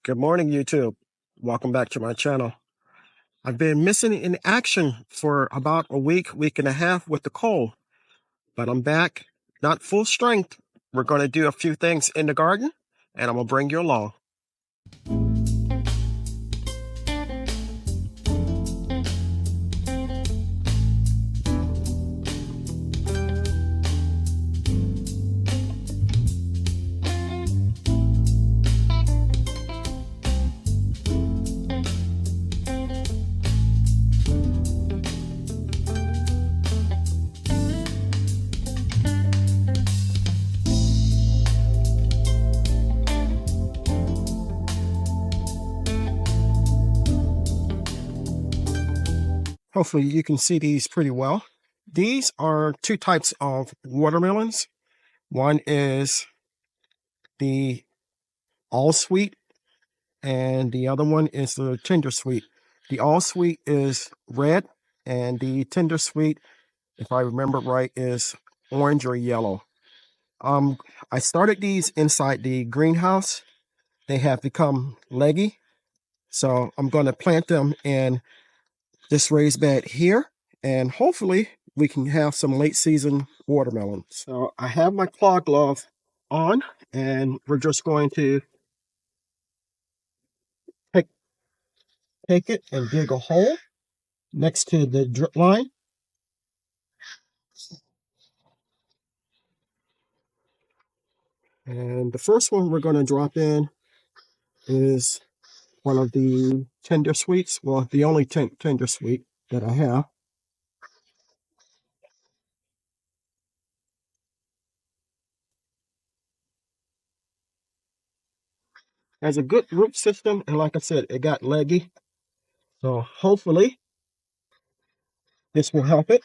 Good morning, YouTube. Welcome back to my channel. I've been missing in action for about a week and a half with the cold, but I'm back, not full strength. We're going to do a few things in the garden, and I'm going to bring you along. Hopefully you can see these pretty well. These are two types of watermelons. One is the all sweet, and the other one is the tender sweet. The all sweet is red, and the tender sweet, if I remember right, is orange or yellow. Um, I started these inside the greenhouse. They have become leggy, so I'm going to plant them in this raised bed here, and hopefully we can have some late season watermelons. So I have my claw glove on, and we're just going to take, take it and dig a hole next to the drip line. And the first one we're going to drop in is one of the tender sweets. Well, the only tender sweet that I have. Has a good root system, and like I said, it got leggy. So hopefully this will help it.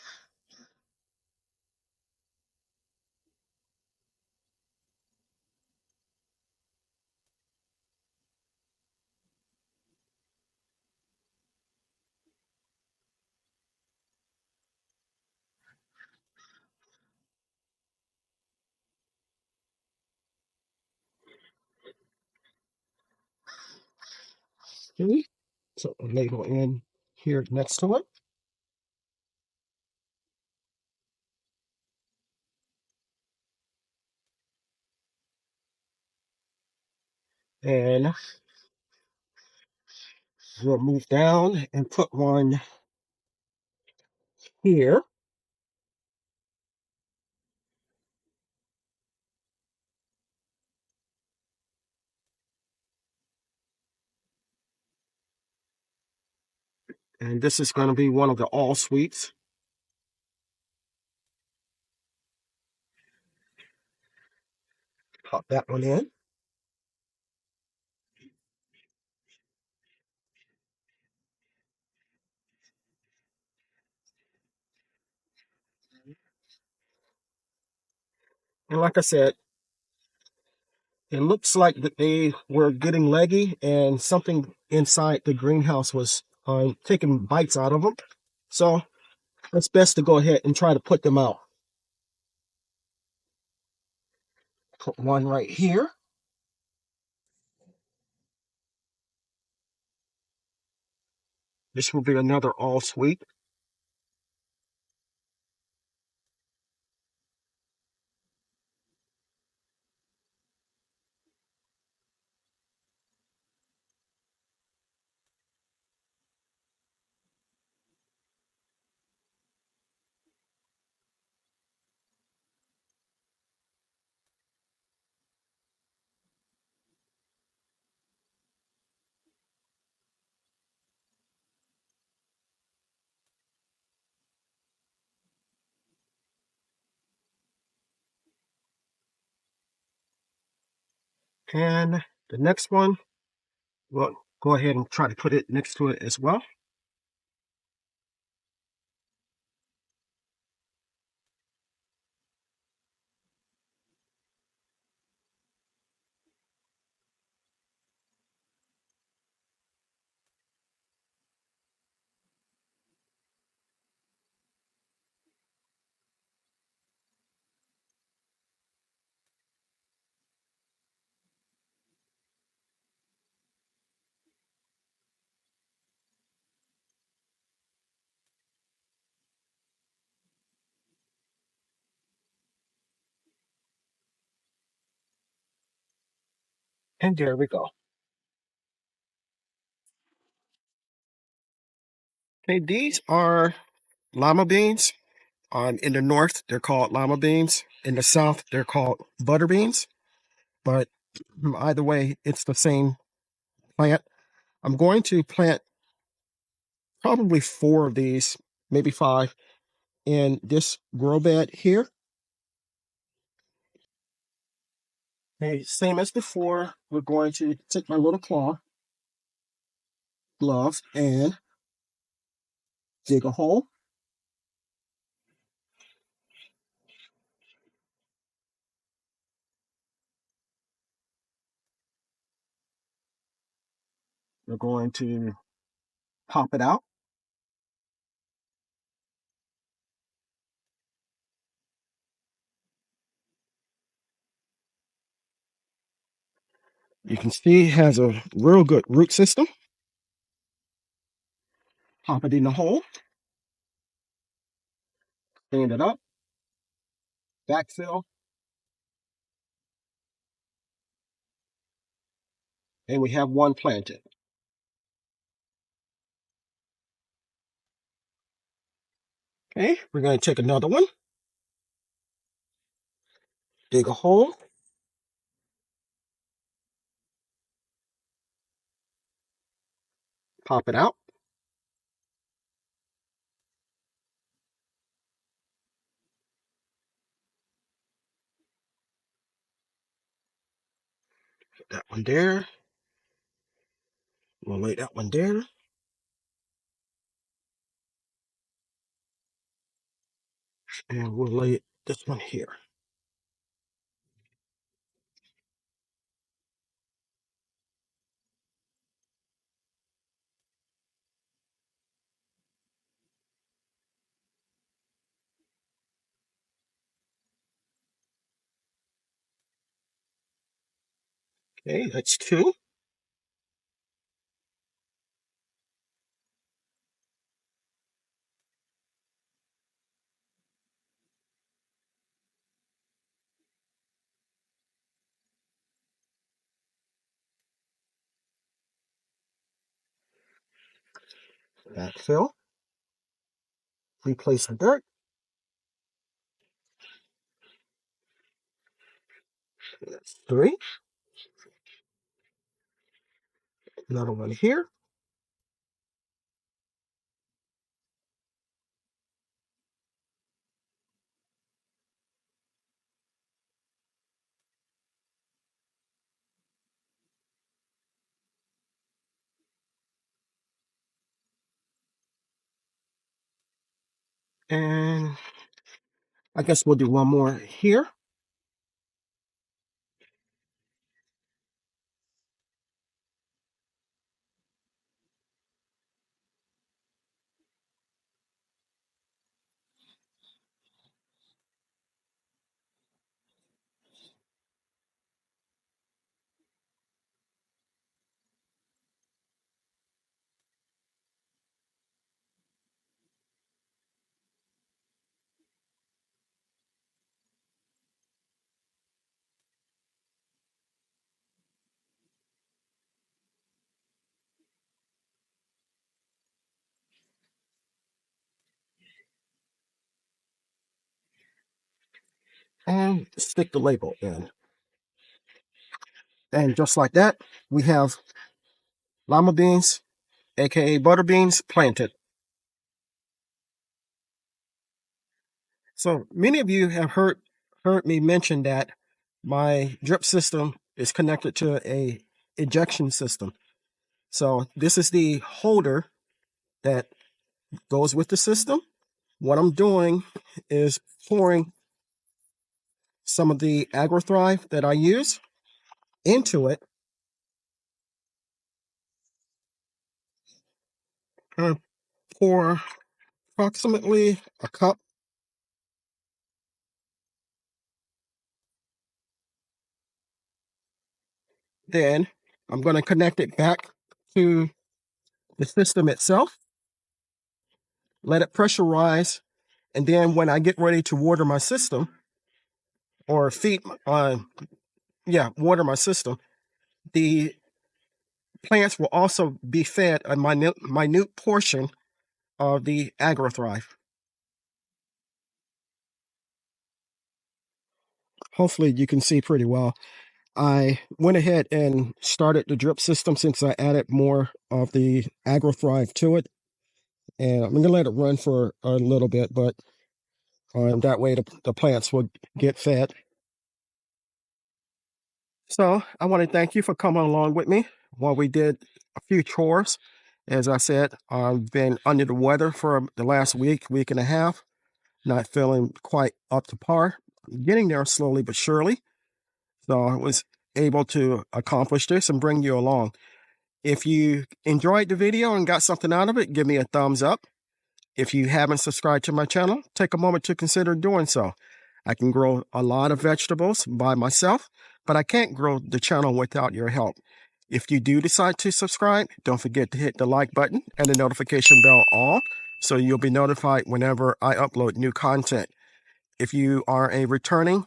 Okay. So a label in here next to it. And we'll move down and put one here. And this is going to be one of the all sweets. Pop that one in. And like I said, it looks like that they were getting leggy and something inside the greenhouse was taking bites out of them. So it's best to go ahead and try to put them out. Put one right here. This will be another all sweet. And the next one, we'll go ahead and try to put it next to it as well. And there we go. Okay, these are lima beans. In the north, they're called lima beans. In the south, they're called butter beans. But either way, it's the same plant. I'm going to plant probably 4 of these, maybe 5, in this grow bed here. Okay, same as before, we're going to take my little claw glove and dig a hole. We're going to pop it out. You can see it has a real good root system. Pop it in the hole, stand it up, backfill, and we have one planted. Okay, we're going to take another one, dig a hole, pop it out. Put that one there. We'll lay that one there. And we'll lay this one here. Okay, that's 2. Backfill, replace the dirt. That's 3. Another one here. And I guess we'll do one more here. And stick the label in. And just like that, we have lima beans, aka butter beans, planted. So many of you have heard me mention that my drip system is connected to a ejection system. So this is the holder that goes with the system. What I'm doing is pouring some of the AgroThrive that I use into it. I pour approximately a cup. Then I'm going to connect it back to the system itself, let it pressurize, and then when I get ready to water my system or water my system, The plants will also be fed a minute portion of the AgroThrive. Hopefully you can see pretty well. I went ahead and started the drip system since I added more of the AgroThrive to it. And I'm going to let it run for a little bit, but that way the plants will get fed. So I want to thank you for coming along with me while we did a few chores. As I said, I've been under the weather for the last week and a half, not feeling quite up to par. Getting there slowly but surely. So I was able to accomplish this and bring you along. If you enjoyed the video and got something out of it, give me a thumbs up. If you haven't subscribed to my channel, take a moment to consider doing so. I can grow a lot of vegetables by myself, but I can't grow the channel without your help. If you do decide to subscribe, don't forget to hit the like button and the notification bell all, so you'll be notified whenever I upload new content. If you are a returning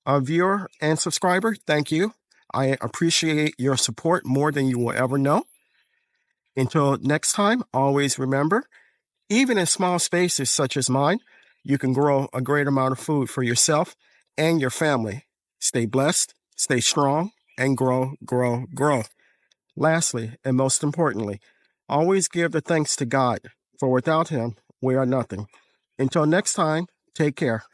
viewer and subscriber, thank you. I appreciate your support more than you will ever know. Until next time, always remember, even in small spaces such as mine, you can grow a great amount of food for yourself and your family. Stay blessed, stay strong, and grow, grow, grow. Lastly, and most importantly, always give the thanks to God, for without Him, we are nothing. Until next time, take care.